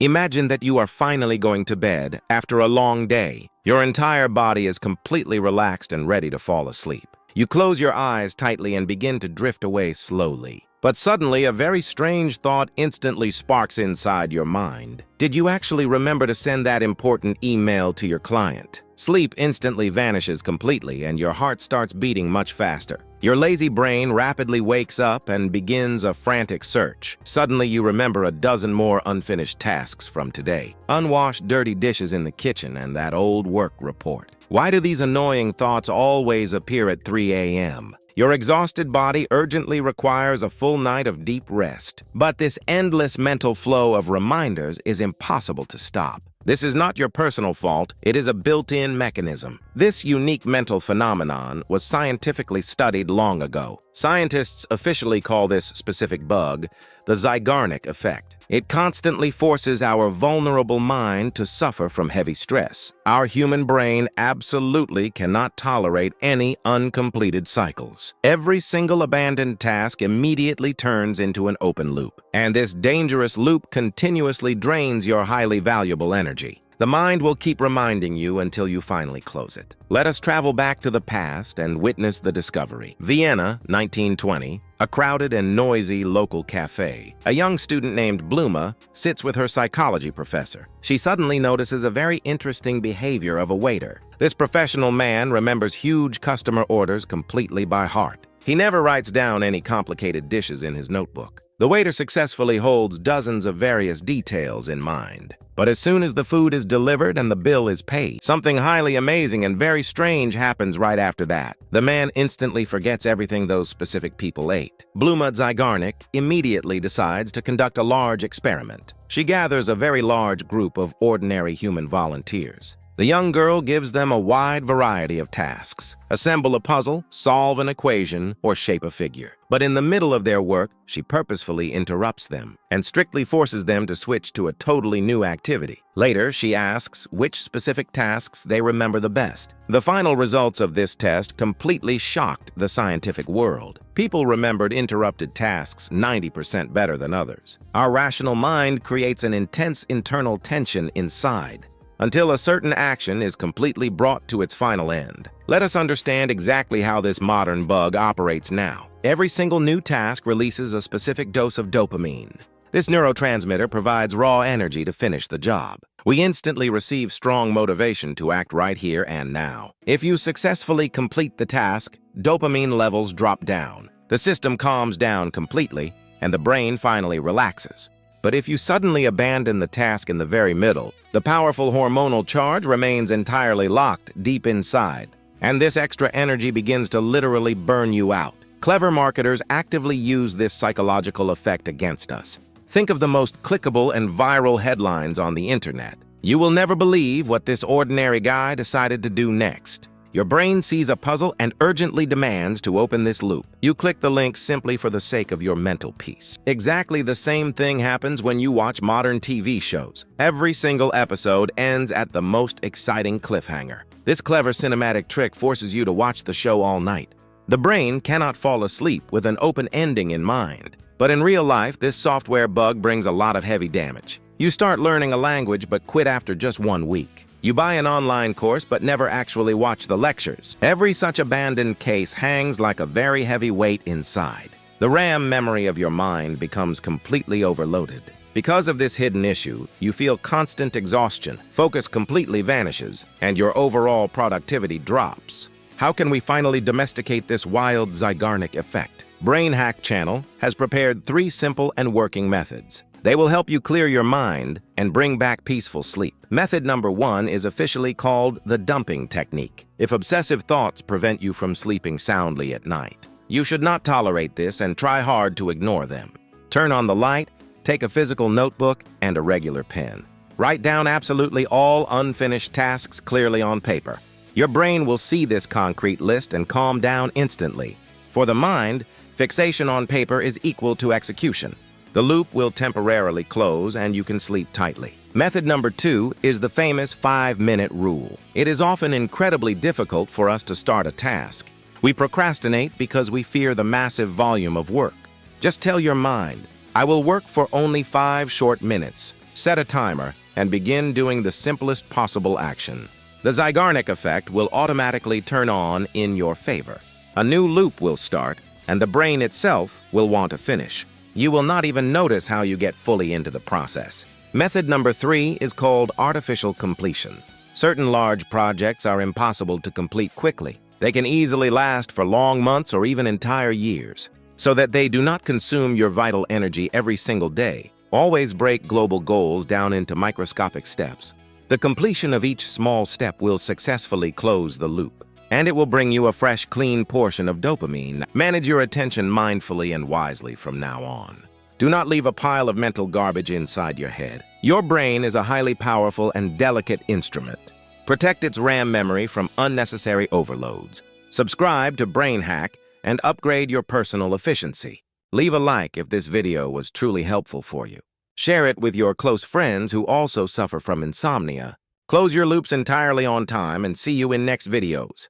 Imagine that you are finally going to bed after a long day. Your entire body is completely relaxed and ready to fall asleep. You close your eyes tightly and begin to drift away slowly. But suddenly, a very strange thought instantly sparks inside your mind. Did you actually remember to send that important email to your client? Sleep instantly vanishes completely, and your heart starts beating much faster. Your lazy brain rapidly wakes up and begins a frantic search. Suddenly, you remember a dozen more unfinished tasks from today. Unwashed dirty dishes in the kitchen and that old work report. Why do these annoying thoughts always appear at 3 a.m.? Your exhausted body urgently requires a full night of deep rest. But this endless mental flow of reminders is impossible to stop. This is not your personal fault, it is a built-in mechanism. This unique mental phenomenon was scientifically studied long ago. Scientists officially call this specific bug the Zeigarnik Effect. It constantly forces our vulnerable mind to suffer from heavy stress. Our human brain absolutely cannot tolerate any uncompleted cycles. Every single abandoned task immediately turns into an open loop, and this dangerous loop continuously drains your highly valuable energy. The mind will keep reminding you until you finally close it. Let us travel back to the past and witness the discovery. Vienna, 1920, a crowded and noisy local cafe. A young student named Bluma sits with her psychology professor. She suddenly notices a very interesting behavior of a waiter. This professional man remembers huge customer orders completely by heart. He never writes down any complicated dishes in his notebook. The waiter successfully holds dozens of various details in mind. But as soon as the food is delivered and the bill is paid, something highly amazing and very strange happens right after that. The man instantly forgets everything those specific people ate. Bluma Zeigarnik immediately decides to conduct a large experiment. She gathers a very large group of ordinary human volunteers. The young girl gives them a wide variety of tasks: assemble a puzzle, solve an equation, or shape a figure. But in the middle of their work, she purposefully interrupts them and strictly forces them to switch to a totally new activity. Later, she asks which specific tasks they remember the best. The final results of this test completely shocked the scientific world. People remembered interrupted tasks 90% better than others. Our rational mind creates an intense internal tension inside, until a certain action is completely brought to its final end. Let us understand exactly how this modern bug operates now. Every single new task releases a specific dose of dopamine. This neurotransmitter provides raw energy to finish the job. We instantly receive strong motivation to act right here and now. If you successfully complete the task, dopamine levels drop down. The system calms down completely, and the brain finally relaxes. But if you suddenly abandon the task in the very middle, the powerful hormonal charge remains entirely locked deep inside, and this extra energy begins to literally burn you out. Clever marketers actively use this psychological effect against us. Think of the most clickable and viral headlines on the internet. You will never believe what this ordinary guy decided to do next. Your brain sees a puzzle and urgently demands to open this loop. You click the link simply for the sake of your mental peace. Exactly the same thing happens when you watch modern TV shows. Every single episode ends at the most exciting cliffhanger. This clever cinematic trick forces you to watch the show all night. The brain cannot fall asleep with an open ending in mind. But in real life, this software bug brings a lot of heavy damage. You start learning a language but quit after just 1 week. You buy an online course but never actually watch the lectures. Every such abandoned case hangs like a very heavy weight inside. The RAM memory of your mind becomes completely overloaded. Because of this hidden issue, you feel constant exhaustion, focus completely vanishes, and your overall productivity drops. How can we finally domesticate this wild Zeigarnik effect? Brain Hack Channel has prepared 3 simple and working methods. They will help you clear your mind and bring back peaceful sleep. Method number 1 is officially called the dumping technique. If obsessive thoughts prevent you from sleeping soundly at night, you should not tolerate this and try hard to ignore them. Turn on the light, take a physical notebook and a regular pen. Write down absolutely all unfinished tasks clearly on paper. Your brain will see this concrete list and calm down instantly. For the mind, fixation on paper is equal to execution. The loop will temporarily close and you can sleep tightly. Method number 2 is the famous 5-minute rule. It is often incredibly difficult for us to start a task. We procrastinate because we fear the massive volume of work. Just tell your mind, I will work for only 5 short minutes. set a timer, and begin doing the simplest possible action. The Zeigarnik Effect will automatically turn on in your favor. A new loop will start, and the brain itself will want to finish. You will not even notice how you get fully into the process. Method number 3 is called artificial completion. Certain large projects are impossible to complete quickly. They can easily last for long months or even entire years. So that they do not consume your vital energy every single day, always break global goals down into microscopic steps. The completion of each small step will successfully close the loop, and it will bring you a fresh, clean portion of dopamine. Manage your attention mindfully and wisely from now on. Do not leave a pile of mental garbage inside your head. Your brain is a highly powerful and delicate instrument. Protect its RAM memory from unnecessary overloads. Subscribe to Brain Hack and upgrade your personal efficiency. Leave a like if this video was truly helpful for you. Share it with your close friends who also suffer from insomnia. Close your loops entirely on time and see you in next videos.